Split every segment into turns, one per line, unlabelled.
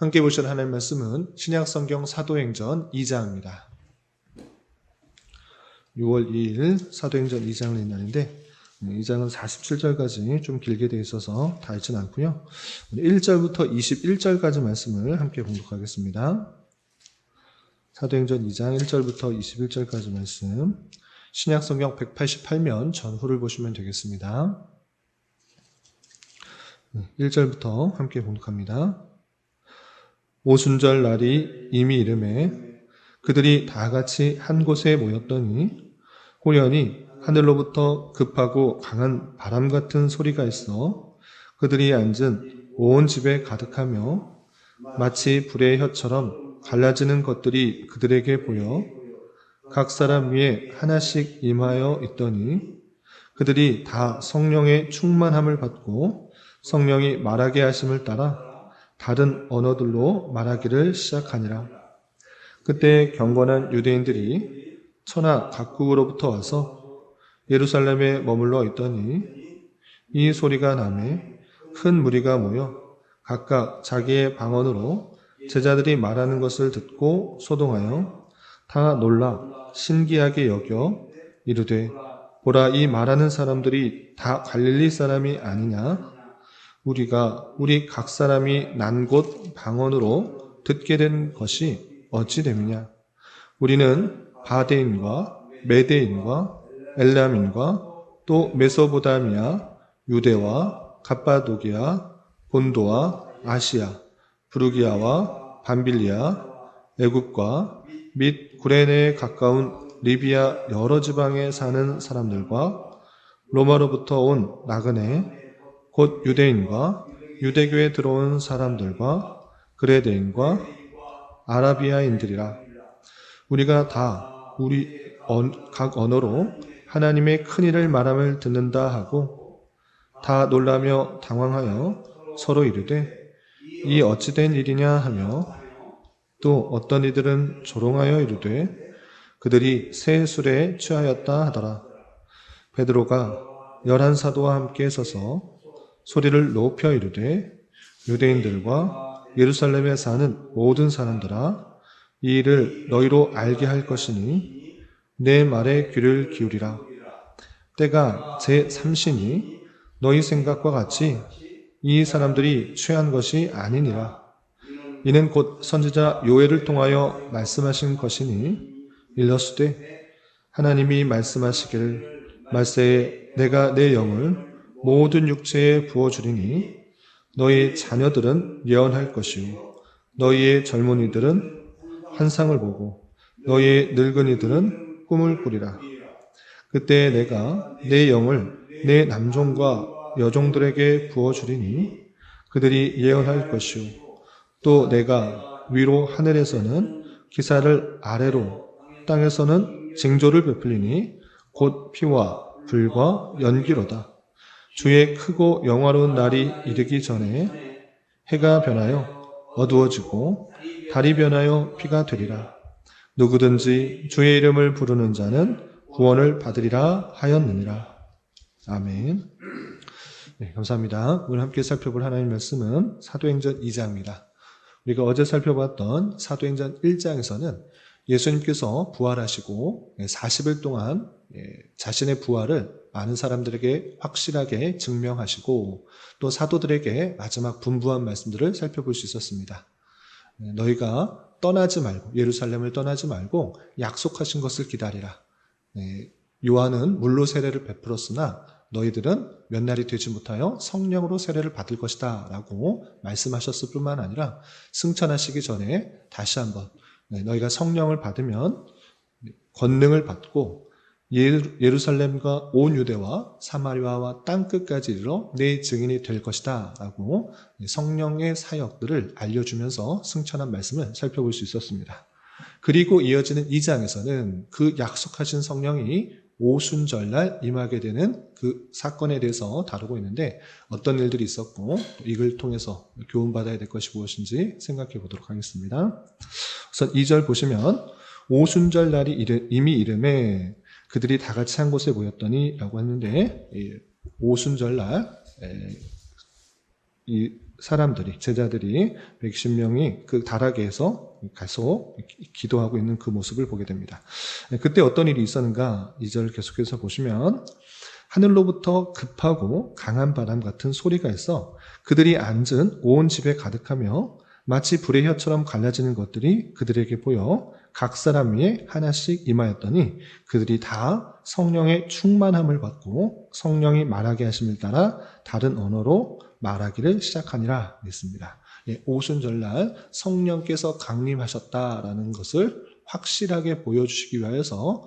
함께 보실 하나님 말씀은 신약성경 사도행전 2장입니다. 6월 2일 사도행전 2장을 읽는 날인데 2장은 47절까지 좀 길게 되어 있어서 다 읽지는 않고요. 1절부터 21절까지 말씀을 함께 봉독하겠습니다. 사도행전 2장 1절부터 21절까지 말씀, 신약성경 188면 전후를 보시면 되겠습니다. 1절부터 함께 봉독합니다. 오순절 날이 이미 이르매 그들이 다 같이 한 곳에 모였더니 호련히 하늘로부터 급하고 강한 바람 같은 소리가 있어 그들이 앉은 온 집에 가득하며 마치 불의 혀처럼 갈라지는 것들이 그들에게 보여 각 사람 위에 하나씩 임하여 있더니 그들이 다 성령의 충만함을 받고 성령이 말하게 하심을 따라 다른 언어들로 말하기를 시작하니라. 그때 경건한 유대인들이 천하 각국으로부터 와서 예루살렘에 머물러 있더니 이 소리가 나매 큰 무리가 모여 각각 자기의 방언으로 제자들이 말하는 것을 듣고 소동하여 다 놀라 신기하게 여겨 이르되 보라, 이 말하는 사람들이 다 갈릴리 사람이 아니냐? 우리가 우리 각 사람이 난 곳 방언으로 듣게 된 것이 어찌 됨이냐? 우리는 바데인과 메데인과 엘람인과 또 메소보다미아, 유대와 갑바도기아, 본도와 아시아, 부르기아와 밤빌리아, 애굽과 및 구레네에 가까운 리비아 여러 지방에 사는 사람들과 로마로부터 온 나그네 곧 유대인과 유대교에 들어온 사람들과 그레데인과 아라비아인들이라. 우리가 다 우리 각 언어로 하나님의 큰 일을 말함을 듣는다 하고 다 놀라며 당황하여 서로 이르되 이 어찌 된 일이냐 하며 또 어떤 이들은 조롱하여 이르되 그들이 새 술에 취하였다 하더라. 베드로가 11사도와 함께 서서 소리를 높여 이르되 유대인들과 예루살렘에 사는 모든 사람들아, 이 일을 너희로 알게 할 것이니 내 말에 귀를 기울이라. 때가 제3시니 너희 생각과 같이 이 사람들이 취한 것이 아니니라. 이는 곧 선지자 요엘을 통하여 말씀하신 것이니 일러스되 하나님이 말씀하시기를 말세에 내가 내 영을 모든 육체에 부어주리니 너희 자녀들은 예언할 것이요 너희의 젊은이들은 환상을 보고 너희의 늙은이들은 꿈을 꾸리라. 그때 내가 내 영을 내 남종과 여종들에게 부어주리니 그들이 예언할 것이요 또 내가 위로 하늘에서는 기사를 아래로 땅에서는 징조를 베풀리니 곧 피와 불과 연기로다. 주의 크고 영화로운 날이 이르기 전에 해가 변하여 어두워지고 달이 변하여 피가 되리라. 누구든지 주의 이름을 부르는 자는 구원을 받으리라 하였느니라. 아멘. 네, 감사합니다. 오늘 함께 살펴볼 하나님의 말씀은 사도행전 2장입니다. 우리가 어제 살펴봤던 사도행전 1장에서는 예수님께서 부활하시고 40일 동안 자신의 부활을 많은 사람들에게 확실하게 증명하시고 또 사도들에게 마지막 분부한 말씀들을 살펴볼 수 있었습니다. 너희가 떠나지 말고 예루살렘을 떠나지 말고 약속하신 것을 기다리라. 요한은 물로 세례를 베풀었으나 너희들은 몇 날이 되지 못하여 성령으로 세례를 받을 것이다 라고 말씀하셨을 뿐만 아니라 승천하시기 전에 다시 한번 너희가 성령을 받으면 권능을 받고 예루살렘과 온 유대와 사마리아와 땅끝까지 이르러 내 증인이 될 것이다 라고 성령의 사역들을 알려주면서 승천한 말씀을 살펴볼 수 있었습니다. 그리고 이어지는 2장에서는 그 약속하신 성령이 오순절날 임하게 되는 그 사건에 대해서 다루고 있는데 어떤 일들이 있었고 이걸 통해서 교훈받아야 될 것이 무엇인지 생각해 보도록 하겠습니다. 우선 2절 보시면 오순절날이 이미 이름에 그들이 다 같이 한 곳에 모였더니 라고 했는데 오순절날 이 사람들이, 제자들이 110명이 그 다락에서 계속 기도하고 있는 그 모습을 보게 됩니다. 그때 어떤 일이 있었는가? 2절 계속해서 보시면 하늘로부터 급하고 강한 바람 같은 소리가 있어 그들이 앉은 온 집에 가득하며 마치 불의 혀처럼 갈라지는 것들이 그들에게 보여 각 사람 위에 하나씩 임하였더니 그들이 다 성령의 충만함을 받고 성령이 말하게 하심을 따라 다른 언어로 말하기를 시작하니라 했습니다. 오순절날 성령께서 강림하셨다라는 것을 확실하게 보여주시기 위하여서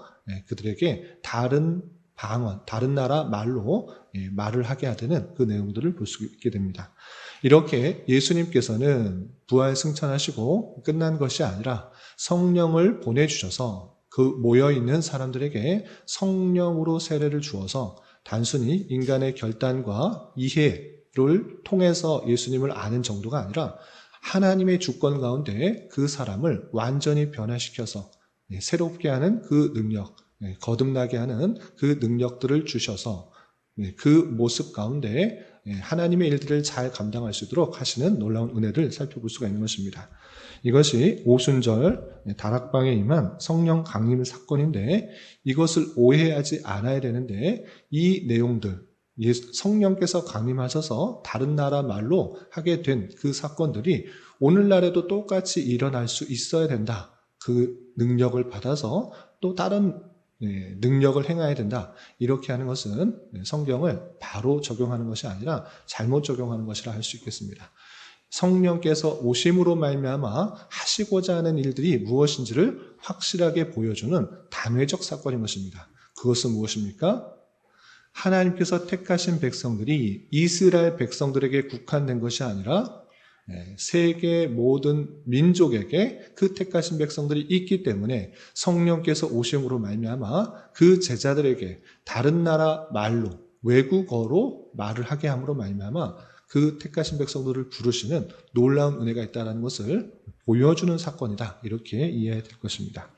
그들에게 다른 방언, 다른 나라 말로 말을 하게 하는 그 내용들을 볼 수 있게 됩니다. 이렇게 예수님께서는 부활 승천하시고 끝난 것이 아니라 성령을 보내주셔서 그 모여있는 사람들에게 성령으로 세례를 주어서 단순히 인간의 결단과 이해를 통해서 예수님을 아는 정도가 아니라 하나님의 주권 가운데 그 사람을 완전히 변화시켜서 새롭게 하는 그 능력, 거듭나게 하는 그 능력들을 주셔서 그 모습 가운데 하나님의 일들을 잘 감당할 수 있도록 하시는 놀라운 은혜를 살펴볼 수가 있는 것입니다. 이것이 오순절 다락방에 임한 성령 강림 사건인데 이것을 오해하지 않아야 되는데 이 내용들, 성령께서 강림하셔서 다른 나라 말로 하게 된 그 사건들이 오늘날에도 똑같이 일어날 수 있어야 된다. 그 능력을 받아서 또 다른 능력을 행해야 된다. 이렇게 하는 것은 성경을 바로 적용하는 것이 아니라 잘못 적용하는 것이라 할 수 있겠습니다. 성령께서 오심으로 말미암아 하시고자 하는 일들이 무엇인지를 확실하게 보여주는 단회적 사건인 것입니다. 그것은 무엇입니까? 하나님께서 택하신 백성들이 이스라엘 백성들에게 국한된 것이 아니라 세계 모든 민족에게 그 택하신 백성들이 있기 때문에 성령께서 오심으로 말미암아 그 제자들에게 다른 나라 말로 외국어로 말을 하게 함으로 말미암아 그 택하신 백성들을 부르시는 놀라운 은혜가 있다는 것을 보여주는 사건이다. 이렇게 이해해야 될 것입니다.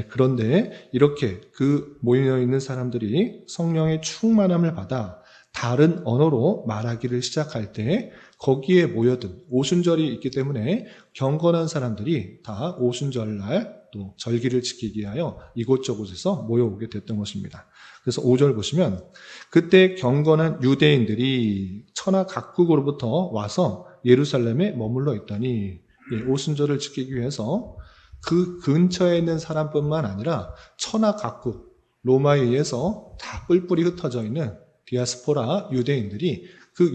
그런데 이렇게 그 모여있는 사람들이 성령의 충만함을 받아 다른 언어로 말하기를 시작할 때 거기에 모여든 오순절이 있기 때문에 경건한 사람들이 다 오순절날 또 절기를 지키기 위하여 이곳저곳에서 모여오게 됐던 것입니다. 그래서 5절 보시면 그때 경건한 유대인들이 천하 각국으로부터 와서 예루살렘에 머물러 있더니 오순절을 지키기 위해서 그 근처에 있는 사람뿐만 아니라 천하 각국 로마에 의해서 다 뿔뿔이 흩어져 있는 디아스포라 유대인들이 그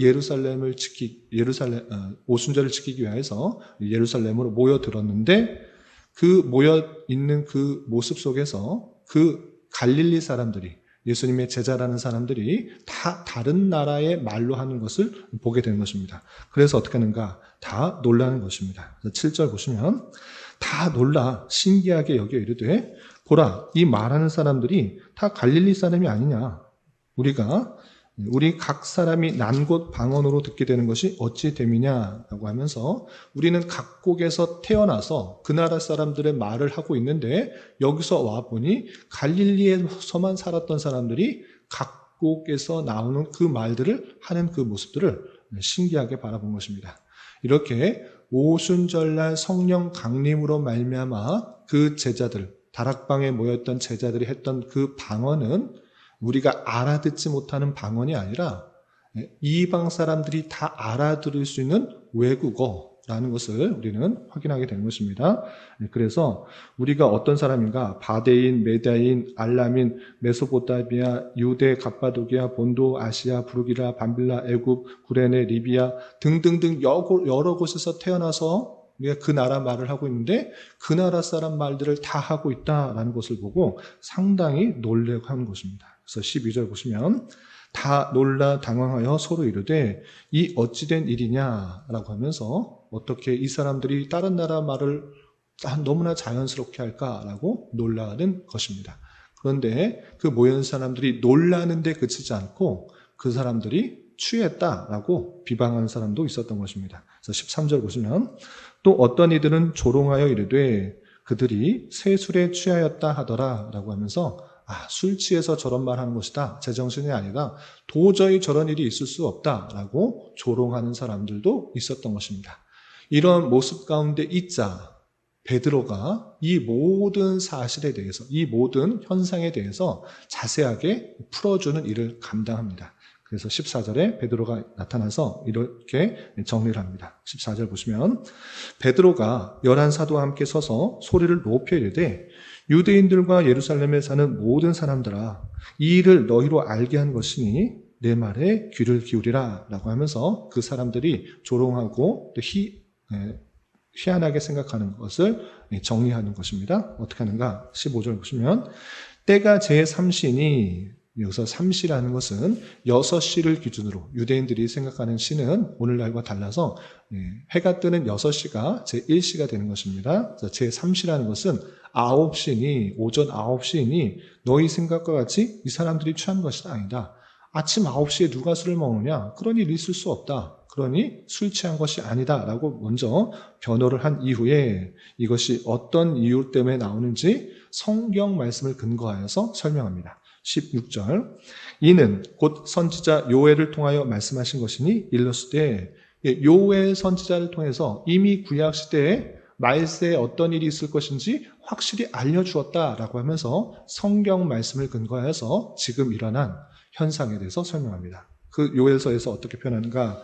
오순절을 지키기 위해서 예루살렘으로 모여들었는데 그 모여있는 그 모습 속에서 그 갈릴리 사람들이 예수님의 제자라는 사람들이 다 다른 나라의 말로 하는 것을 보게 되는 것입니다. 그래서 어떻게 하는가? 다 놀라는 것입니다. 7절 보시면 다 놀라 신기하게 여겨 이르되 보라 이 말하는 사람들이 다 갈릴리 사람이 아니냐. 우리 각 사람이 난 곳 방언으로 듣게 되는 것이 어찌 됨이냐라고 하면서 우리는 각국에서 태어나서 그 나라 사람들의 말을 하고 있는데 여기서 와보니 갈릴리에서만 살았던 사람들이 각국에서 나오는 그 말들을 하는 그 모습들을 신기하게 바라본 것입니다. 이렇게 오순절날 성령 강림으로 말미암아 그 제자들, 다락방에 모였던 제자들이 했던 그 방언은 우리가 알아듣지 못하는 방언이 아니라 이방 사람들이 다 알아들을 수 있는 외국어라는 것을 우리는 확인하게 되는 것입니다. 그래서 우리가 어떤 사람인가? 바데인, 메다인, 알라민, 메소포타미아, 유대, 갑바도기아, 본도, 아시아, 부르기라, 밤빌라, 애굽, 구레네, 리비아 등등등 여러 곳에서 태어나서 우리가 그 나라 말을 하고 있는데 그 나라 사람 말들을 다 하고 있다라는 것을 보고 상당히 놀라고 하는 것입니다. 그래서 12절 보시면 다 놀라 당황하여 서로 이르되 이 어찌된 일이냐라고 하면서 어떻게 이 사람들이 다른 나라 말을 너무나 자연스럽게 할까라고 놀라는 것입니다. 그런데 그 모여있는 사람들이 놀라는데 그치지 않고 그 사람들이 취했다라고 비방하는 사람도 있었던 것입니다. 그래서 13절 보시면 또 어떤 이들은 조롱하여 이르되 그들이 새 술에 취하였다 하더라 라고 하면서 술 취해서 저런 말 하는 것이다. 제정신이 아니라 도저히 저런 일이 있을 수 없다라고 조롱하는 사람들도 있었던 것입니다. 이런 모습 가운데 있자 베드로가 이 모든 사실에 대해서, 이 모든 현상에 대해서 자세하게 풀어주는 일을 감당합니다. 그래서 14절에 베드로가 나타나서 이렇게 정리를 합니다. 14절 보시면 베드로가 11사도와 함께 서서 소리를 높여 이르되 유대인들과 예루살렘에 사는 모든 사람들아 이 일을 너희로 알게 한 것이니 내 말에 귀를 기울이라 라고 하면서 그 사람들이 조롱하고 또 희한하게 생각하는 것을 정리하는 것입니다. 어떻게 하는가? 15절 보시면 때가 제3시니 여기서 3시라는 것은 6시를 기준으로 유대인들이 생각하는 시는 오늘날과 달라서 해가 뜨는 6시가 제1시가 되는 것입니다. 제3시라는 것은 9시니 오전 9시니 너희 생각과 같이 이 사람들이 취한 것이 아니다. 아침 9시에 누가 술을 먹느냐? 그런 일이 있을 수 없다. 그러니 술 취한 것이 아니다 라고 먼저 변호를 한 이후에 이것이 어떤 이유 때문에 나오는지 성경 말씀을 근거하여서 설명합니다. 16절 이는 곧 선지자 요엘을 통하여 말씀하신 것이니 일러스되 요엘 선지자를 통해서 이미 구약시대에 말세에 어떤 일이 있을 것인지 확실히 알려주었다라고 하면서 성경 말씀을 근거하여서 지금 일어난 현상에 대해서 설명합니다. 그 요엘서에서 어떻게 표현하는가?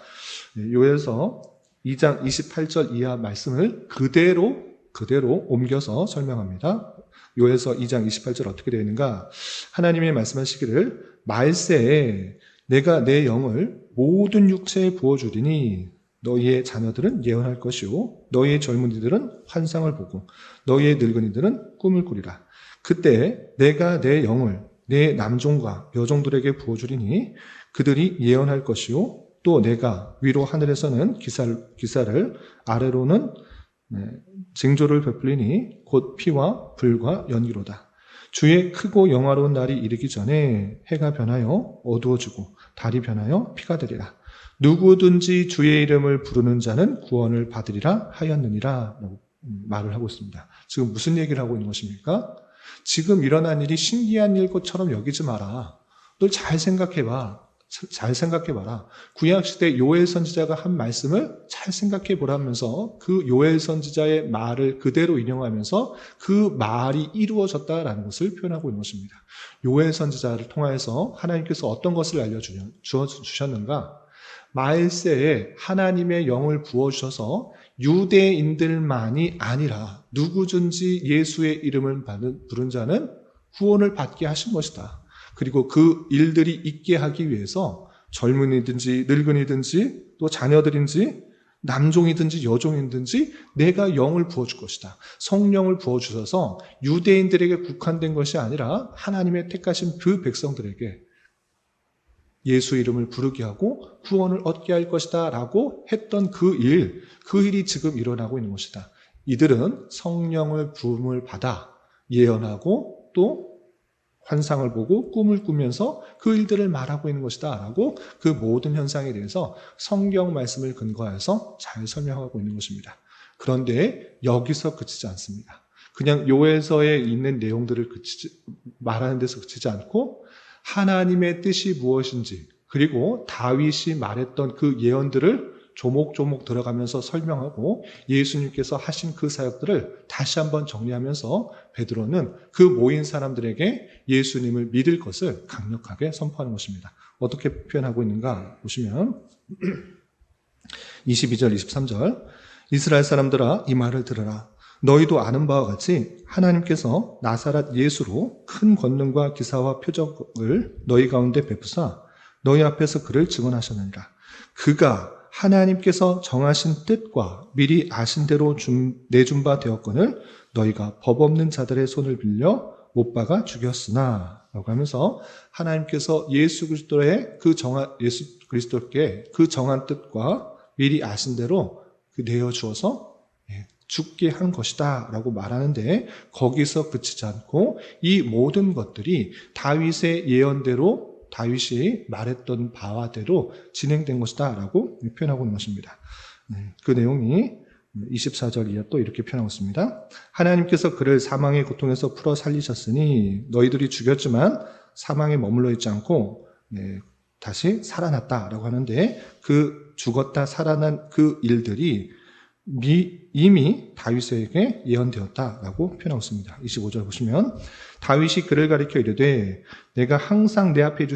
요엘서 2장 28절 이하 말씀을 그대로 옮겨서 설명합니다. 요엘서 2장 28절 어떻게 되어 있는가? 하나님이 말씀하시기를 말세에 내가 내 영을 모든 육체에 부어주리니 너희의 자녀들은 예언할 것이요 너희의 젊은이들은 환상을 보고 너희의 늙은이들은 꿈을 꾸리라. 그때 내가 내 영을 내 남종과 여종들에게 부어주리니 그들이 예언할 것이요 또 내가 위로 하늘에서는 기사를 아래로는 징조를 베풀리니 곧 피와 불과 연기로다. 주의 크고 영화로운 날이 이르기 전에 해가 변하여 어두워지고 달이 변하여 피가 되리라. 누구든지 주의 이름을 부르는 자는 구원을 받으리라 하였느니라 라고 말을 하고 있습니다. 지금 무슨 얘기를 하고 있는 것입니까? 지금 일어난 일이 신기한 일 것처럼 여기지 마라. 널 잘 생각해봐. 잘 생각해봐라. 구약시대 요엘 선지자가 한 말씀을 잘 생각해보라면서 그 요엘 선지자의 말을 그대로 인용하면서 그 말이 이루어졌다라는 것을 표현하고 있는 것입니다. 요엘 선지자를 통해서 하나님께서 어떤 것을 알려주셨는가? 말세에 하나님의 영을 부어주셔서 유대인들만이 아니라 누구든지 예수의 이름을 부른 자는 구원을 받게 하신 것이다. 그리고 그 일들이 있게 하기 위해서 젊은이든지 늙은이든지 또 자녀들인지 남종이든지 여종이든지 내가 영을 부어줄 것이다. 성령을 부어주셔서 유대인들에게 국한된 것이 아니라 하나님의 택하신 그 백성들에게 예수 이름을 부르게 하고 구원을 얻게 할 것이다 라고 했던 그 일이 지금 일어나고 있는 것이다. 이들은 성령을 부음을 받아 예언하고 또 환상을 보고 꿈을 꾸면서 그 일들을 말하고 있는 것이다 라고 그 모든 현상에 대해서 성경 말씀을 근거해서 잘 설명하고 있는 것입니다. 그런데 여기서 그치지 않습니다. 그냥 요엘서에 있는 내용들을 말하는 데서 그치지 않고 하나님의 뜻이 무엇인지 그리고 다윗이 말했던 그 예언들을 조목조목 들어가면서 설명하고 예수님께서 하신 그 사역들을 다시 한번 정리하면서 베드로는 그 모인 사람들에게 예수님을 믿을 것을 강력하게 선포하는 것입니다. 어떻게 표현하고 있는가 보시면 22절 23절 이스라엘 사람들아 이 말을 들으라. 너희도 아는 바와 같이 하나님께서 나사렛 예수로 큰 권능과 기사와 표적을 너희 가운데 베푸사 너희 앞에서 그를 증언하셨느니라. 그가 하나님께서 정하신 뜻과 미리 아신 대로 내준 바 되었거늘 너희가 법 없는 자들의 손을 빌려 못 박아 죽였으나 라고 하면서 하나님께서 예수 그리스도께 그 정한 뜻과 미리 아신 대로 내어주어서 죽게 한 것이다 라고 말하는데 거기서 그치지 않고 이 모든 것들이 다윗의 예언대로 다윗이 말했던 바와대로 진행된 것이다 라고 표현하고 있는 것입니다. 그 내용이 24절 이하 또 이렇게 표현하고 있습니다. 하나님께서 그를 사망의 고통에서 풀어 살리셨으니 너희들이 죽였지만 사망에 머물러 있지 않고 다시 살아났다라고 하는데, 그 죽었다 살아난 그 일들이 이미 다윗에게 예언되었다라고 표현하고 있습니다. 25절 보시면 다윗이 그를 가리켜 이르되 내가 항상 내 앞에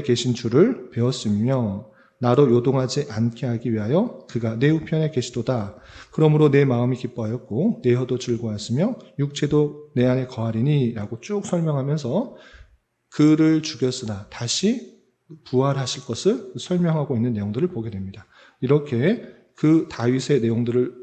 계신 주를 배웠으며 나로 요동하지 않게 하기 위하여 그가 내 우편에 계시도다. 그러므로 내 마음이 기뻐하였고 내 혀도 즐거워하였으며 육체도 내 안에 거하리니 라고 쭉 설명하면서 그를 죽였으나 다시 부활하실 것을 설명하고 있는 내용들을 보게 됩니다. 이렇게 그 다윗의 내용들을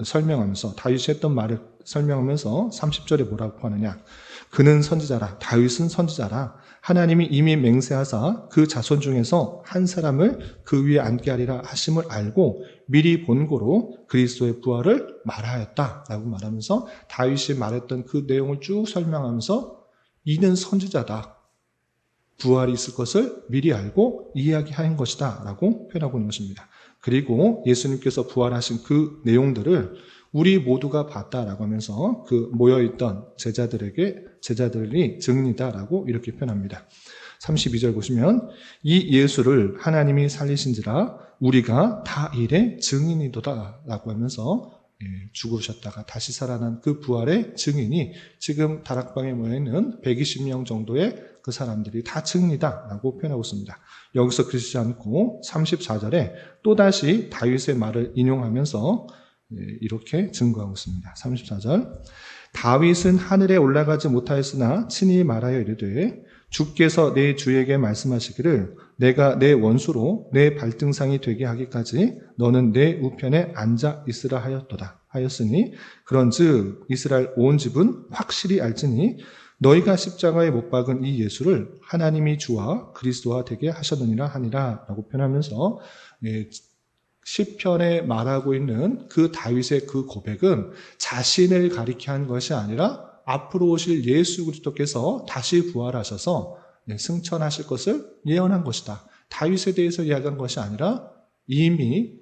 설명하면서, 다윗이 했던 말을 설명하면서 30절에 뭐라고 하느냐, 그는 선지자라, 다윗은 선지자라, 하나님이 이미 맹세하사 그 자손 중에서 한 사람을 그 위에 앉게 하리라 하심을 알고 미리 본고로 그리스도의 부활을 말하였다라고 말하면서 다윗이 말했던 그 내용을 쭉 설명하면서 이는 선지자다, 부활이 있을 것을 미리 알고 이야기한 것이다 라고 표현하고 있는 것입니다. 그리고 예수님께서 부활하신 그 내용들을 우리 모두가 봤다라고 하면서 그 모여있던 제자들이 증인이다라고 이렇게 표현합니다. 32절 보시면 이 예수를 하나님이 살리신지라 우리가 다 일의 증인이도다 라고 하면서 죽으셨다가 다시 살아난 그 부활의 증인이 지금 다락방에 모여있는 120명 정도의 그 사람들이 다 증인이다 라고 표현하고 있습니다. 여기서 그러지 않고 34절에 또다시 다윗의 말을 인용하면서 이렇게 증거하고 있습니다. 34절 다윗은 하늘에 올라가지 못하였으나 친히 말하여 이르되 주께서 내 주에게 말씀하시기를 내가 내 원수로 내 발등상이 되게 하기까지 너는 내 우편에 앉아 있으라 하였으니 그런즉 이스라엘 온 집은 확실히 알지니 너희가 십자가에 못 박은 이 예수를 하나님이 주와 그리스도와 되게 하셨느니라 하니라 라고 표현하면서 시편에 말하고 있는 그 다윗의 그 고백은 자신을 가리켜 한 것이 아니라 앞으로 오실 예수 그리스도께서 다시 부활하셔서 승천하실 것을 예언한 것이다. 다윗에 대해서 이야기한 것이 아니라 이미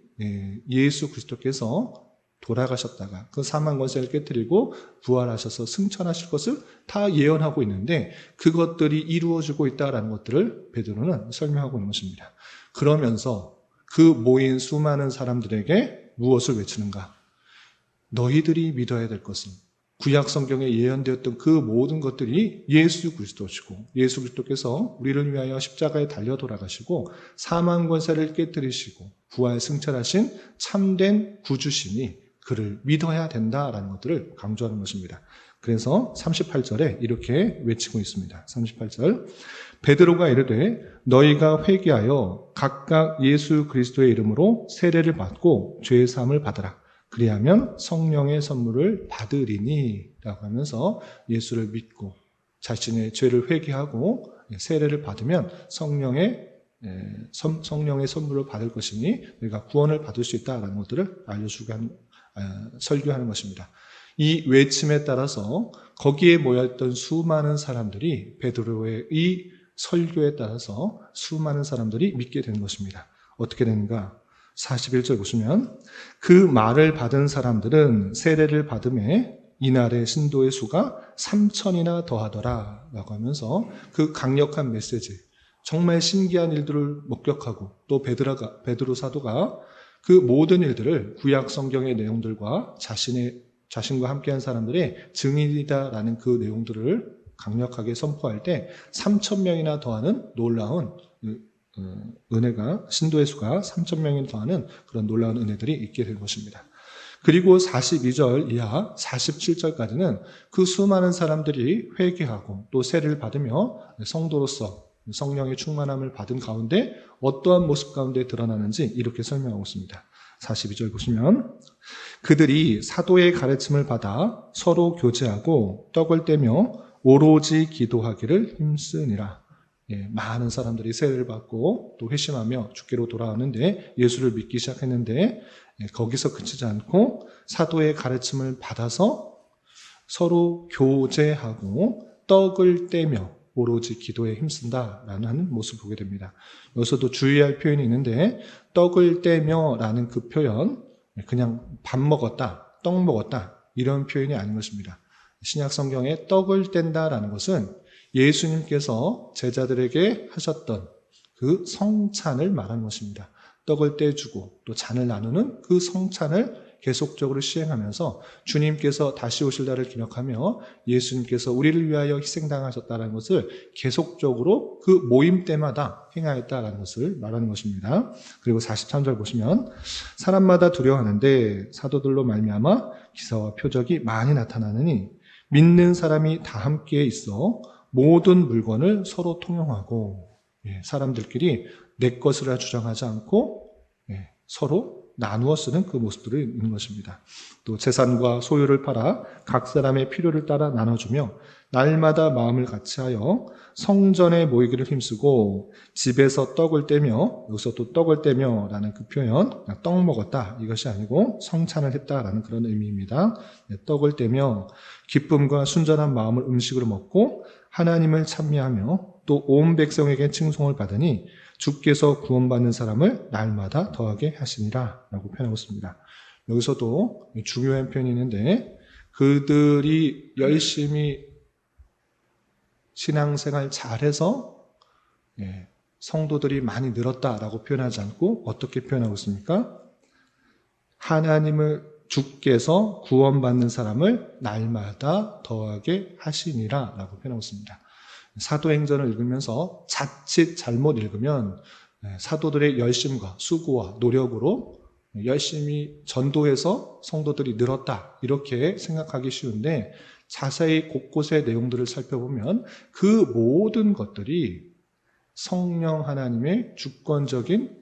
예수 그리스도께서 돌아가셨다가 그 사망 권세를 깨뜨리고 부활하셔서 승천하실 것을 다 예언하고 있는데 그것들이 이루어지고 있다는 것들을 베드로는 설명하고 있는 것입니다. 그러면서 그 모인 수많은 사람들에게 무엇을 외치는가? 너희들이 믿어야 될 것은 구약 성경에 예언되었던 그 모든 것들이 예수 그리스도시고 예수 그리스도께서 우리를 위하여 십자가에 달려 돌아가시고 사망 권세를 깨뜨리시고 부활 승천하신 참된 구주시니 그를 믿어야 된다라는 것들을 강조하는 것입니다. 그래서 38절에 이렇게 외치고 있습니다. 38절 베드로가 이르되 너희가 회개하여 각각 예수 그리스도의 이름으로 세례를 받고 죄 사함을 받으라. 그리하면 성령의 선물을 받으리니 라고 하면서 예수를 믿고 자신의 죄를 회개하고 세례를 받으면 성령의 선물을 받을 것이니 우리가 구원을 받을 수 있다는 것들을 알려주고 설교하는 것입니다. 이 외침에 따라서 거기에 모였던 수많은 사람들이 베드로의 이 설교에 따라서 수많은 사람들이 믿게 된 것입니다. 어떻게 되는가? 41절 보시면 그 말을 받은 사람들은 세례를 받음에 이날의 신도의 수가 3,000이나 더하더라 라고 하면서 그 강력한 메시지, 정말 신기한 일들을 목격하고 또 베드로 사도가 그 모든 일들을 구약 성경의 내용들과 자신과 함께한 사람들의 증인이다라는 그 내용들을 강력하게 선포할 때 3,000명이나 더하는 놀라운 은혜가, 신도의 수가 3,000명이 더하는 그런 놀라운 은혜들이 있게 된 것입니다. 그리고 42절 이하 47절까지는 그 수많은 사람들이 회개하고 또 세례를 받으며 성도로서 성령의 충만함을 받은 가운데 어떠한 모습 가운데 드러나는지 이렇게 설명하고 있습니다. 42절 보시면 그들이 사도의 가르침을 받아 서로 교제하고 떡을 떼며 오로지 기도하기를 힘쓰니라. 많은 사람들이 세례를 받고 또 회심하며 주께로 돌아오는데 예수를 믿기 시작했는데 거기서 그치지 않고 사도의 가르침을 받아서 서로 교제하고 떡을 떼며 오로지 기도에 힘쓴다라는 모습을 보게 됩니다. 여기서도 주의할 표현이 있는데 떡을 떼며 라는 그 표현, 그냥 밥 먹었다, 떡 먹었다 이런 표현이 아닌 것입니다. 신약 성경에 떡을 뗀다라는 것은 예수님께서 제자들에게 하셨던 그 성찬을 말하는 것입니다. 떡을 떼주고 또 잔을 나누는 그 성찬을 계속적으로 시행하면서 주님께서 다시 오실 날을 기억하며 예수님께서 우리를 위하여 희생당하셨다는 것을 계속적으로 그 모임 때마다 행하였다는 것을 말하는 것입니다. 그리고 43절 보시면 사람마다 두려워하는데 사도들로 말미암아 기사와 표적이 많이 나타나느니 믿는 사람이 다 함께 있어 모든 물건을 서로 통용하고 사람들끼리 내 것이라 주장하지 않고 서로 나누어 쓰는 그 모습들이 있는 것입니다. 또 재산과 소유를 팔아 각 사람의 필요를 따라 나눠주며 날마다 마음을 같이하여 성전에 모이기를 힘쓰고 집에서 떡을 떼며, 여기서 또 떡을 떼며 라는 그 표현, 떡 먹었다 이것이 아니고 성찬을 했다라는 그런 의미입니다. 떡을 떼며 기쁨과 순전한 마음을 음식으로 먹고 하나님을 찬미하며 또 온 백성에게 칭송을 받으니 주께서 구원받는 사람을 날마다 더하게 하시니라 라고 표현하고 있습니다. 여기서도 중요한 표현이 있는데 그들이 열심히 신앙생활 잘해서 성도들이 많이 늘었다라고 표현하지 않고 어떻게 표현하고 있습니까? 하나님을 주께서 구원받는 사람을 날마다 더하게 하시니라 라고 표현하고 있습니다. 사도행전을 읽으면서 자칫 잘못 읽으면 사도들의 열심과 수고와 노력으로 열심히 전도해서 성도들이 늘었다 이렇게 생각하기 쉬운데 자세히 곳곳의 내용들을 살펴보면 그 모든 것들이 성령 하나님의 주권적인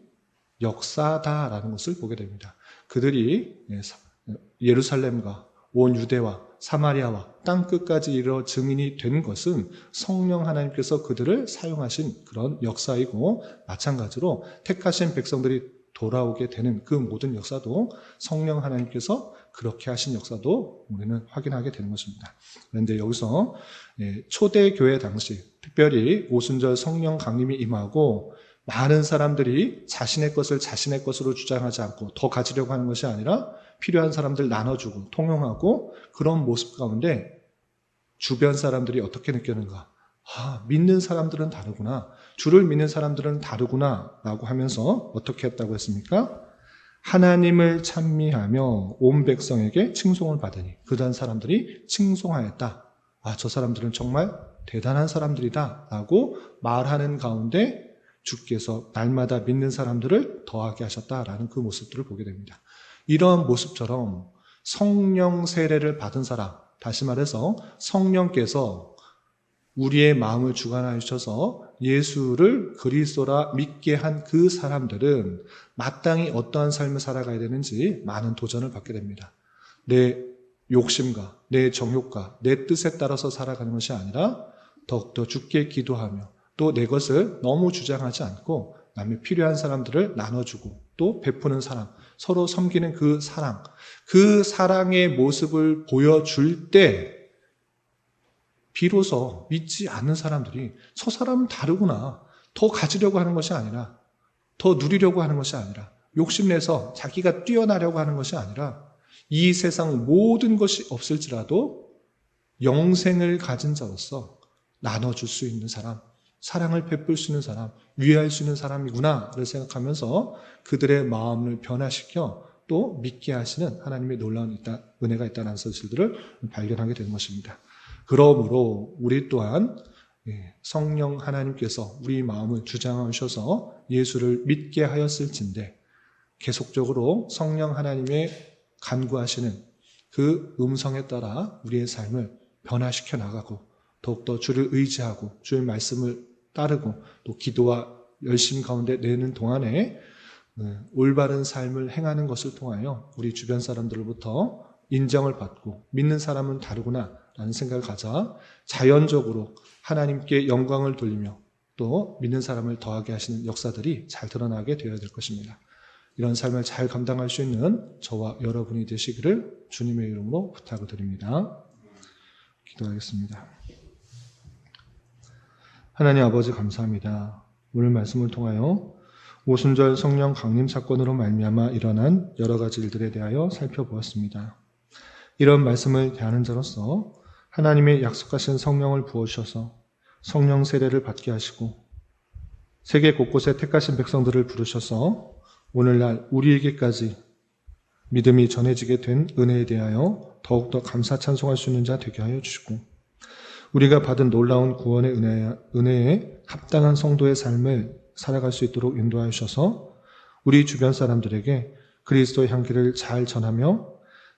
역사다라는 것을 보게 됩니다. 그들이 예루살렘과 온 유대와 사마리아와 땅끝까지 이르러 증인이 된 것은 성령 하나님께서 그들을 사용하신 그런 역사이고 마찬가지로 택하신 백성들이 돌아오게 되는 그 모든 역사도 성령 하나님께서 그렇게 하신 역사도 우리는 확인하게 되는 것입니다. 그런데 여기서 초대교회 당시 특별히 오순절 성령 강림이 임하고 많은 사람들이 자신의 것을 자신의 것으로 주장하지 않고 더 가지려고 하는 것이 아니라 필요한 사람들 나눠주고 통용하고 그런 모습 가운데 주변 사람들이 어떻게 느꼈는가? 믿는 사람들은 다르구나. 주를 믿는 사람들은 다르구나 라고 하면서 어떻게 했다고 했습니까? 하나님을 찬미하며 온 백성에게 칭송을 받으니 그다음 사람들이 칭송하였다. 저 사람들은 정말 대단한 사람들이다 라고 말하는 가운데 주께서 날마다 믿는 사람들을 더하게 하셨다라는 그 모습들을 보게 됩니다. 이런 모습처럼 성령 세례를 받은 사람, 다시 말해서 성령께서 우리의 마음을 주관하여 주셔서 예수를 그리스도라 믿게 한 그 사람들은 마땅히 어떠한 삶을 살아가야 되는지 많은 도전을 받게 됩니다. 내 욕심과 내 정욕과 내 뜻에 따라서 살아가는 것이 아니라 더욱더 주께 기도하며 또 내 것을 너무 주장하지 않고 남의 필요한 사람들을 나눠주고 또 베푸는 사랑, 서로 섬기는 그 사랑의 모습을 보여줄 때 비로소 믿지 않는 사람들이 저 사람은 다르구나. 더 가지려고 하는 것이 아니라 더 누리려고 하는 것이 아니라 욕심내서 자기가 뛰어나려고 하는 것이 아니라 이 세상 모든 것이 없을지라도 영생을 가진 자로서 나눠줄 수 있는 사람, 사랑을 베풀 수 있는 사람, 위할 수 있는 사람이구나를 생각하면서 그들의 마음을 변화시켜 또 믿게 하시는 하나님의 놀라운 은혜가 있다는 사실들을 발견하게 되는 것입니다. 그러므로 우리 또한 성령 하나님께서 우리 마음을 주장하셔서 예수를 믿게 하였을진데 계속적으로 성령 하나님의 간구하시는 그 음성에 따라 우리의 삶을 변화시켜 나가고 더욱더 주를 의지하고 주의 말씀을 따르고 또 기도와 열심 가운데 내는 동안에 올바른 삶을 행하는 것을 통하여 우리 주변 사람들로부터 인정을 받고 믿는 사람은 다르구나 라는 생각을 가져 자연적으로 하나님께 영광을 돌리며 또 믿는 사람을 더하게 하시는 역사들이 잘 드러나게 되어야 될 것입니다. 이런 삶을 잘 감당할 수 있는 저와 여러분이 되시기를 주님의 이름으로 부탁을 드립니다. 기도하겠습니다. 하나님 아버지 감사합니다. 오늘 말씀을 통하여 오순절 성령 강림 사건으로 말미암아 일어난 여러 가지 일들에 대하여 살펴보았습니다. 이런 말씀을 대하는 자로서 하나님의 약속하신 성령을 부어주셔서 성령 세례를 받게 하시고 세계 곳곳에 택하신 백성들을 부르셔서 오늘날 우리에게까지 믿음이 전해지게 된 은혜에 대하여 더욱더 감사 찬송할 수 있는 자 되게 하여 주시고 우리가 받은 놀라운 구원의 은혜에 합당한 성도의 삶을 살아갈 수 있도록 인도하여 주셔서 우리 주변 사람들에게 그리스도의 향기를 잘 전하며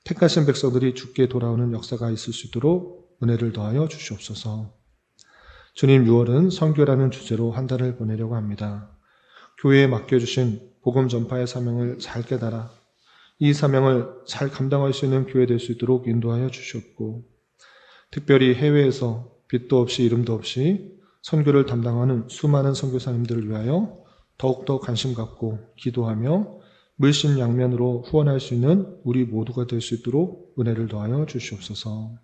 택하신 백성들이 주께 돌아오는 역사가 있을 수 있도록 은혜를 더하여 주시옵소서. 주님, 6월은 선교라는 주제로 한 달을 보내려고 합니다. 교회에 맡겨주신 복음 전파의 사명을 잘 깨달아 이 사명을 잘 감당할 수 있는 교회 될 수 있도록 인도하여 주시옵고 특별히 해외에서 빛도 없이 이름도 없이 선교를 담당하는 수많은 선교사님들을 위하여 더욱더 관심 갖고 기도하며 물심양면으로 후원할 수 있는 우리 모두가 될 수 있도록 은혜를 더하여 주시옵소서.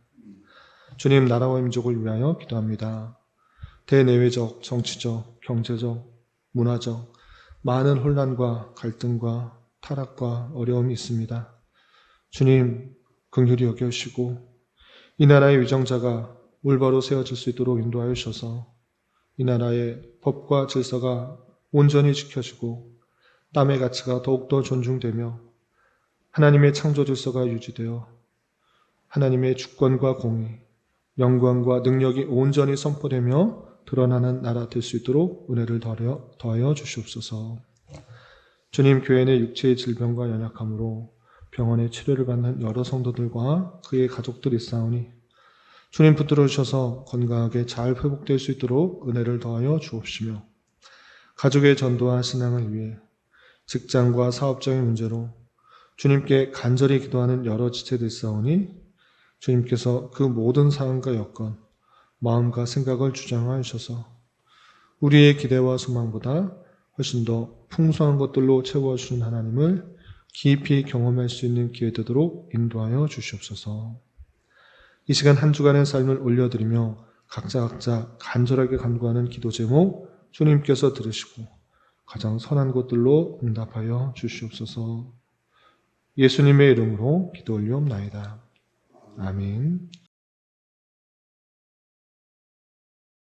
주님, 나라와 민족을 위하여 기도합니다. 대내외적, 정치적, 경제적, 문화적 많은 혼란과 갈등과 타락과 어려움이 있습니다. 주님, 긍휼히 여겨주시고 이 나라의 위정자가 올바로 세워질 수 있도록 인도하여 주셔서 이 나라의 법과 질서가 온전히 지켜지고 땀의 가치가 더욱더 존중되며 하나님의 창조 질서가 유지되어 하나님의 주권과 공의, 영광과 능력이 온전히 선포되며 드러나는 나라 될 수 있도록 은혜를 더하여 주시옵소서. 주님, 교회 내 육체의 질병과 연약함으로 병원에 치료를 받는 여러 성도들과 그의 가족들이 있사오니 주님 붙들어 주셔서 건강하게 잘 회복될 수 있도록 은혜를 더하여 주옵시며 가족의 전도와 신앙을 위해 직장과 사업적인 문제로 주님께 간절히 기도하는 여러 지체들 있사오니 주님께서 그 모든 상황과 여건, 마음과 생각을 주장하여 주셔서 우리의 기대와 소망보다 훨씬 더 풍성한 것들로 채워주신 하나님을 깊이 경험할 수 있는 기회 되도록 인도하여 주시옵소서. 이 시간 한 주간의 삶을 올려드리며 각자 간절하게 간구하는 기도 제목 주님께서 들으시고 가장 선한 것들로 응답하여 주시옵소서. 예수님의 이름으로 기도 올리옵나이다. 아멘.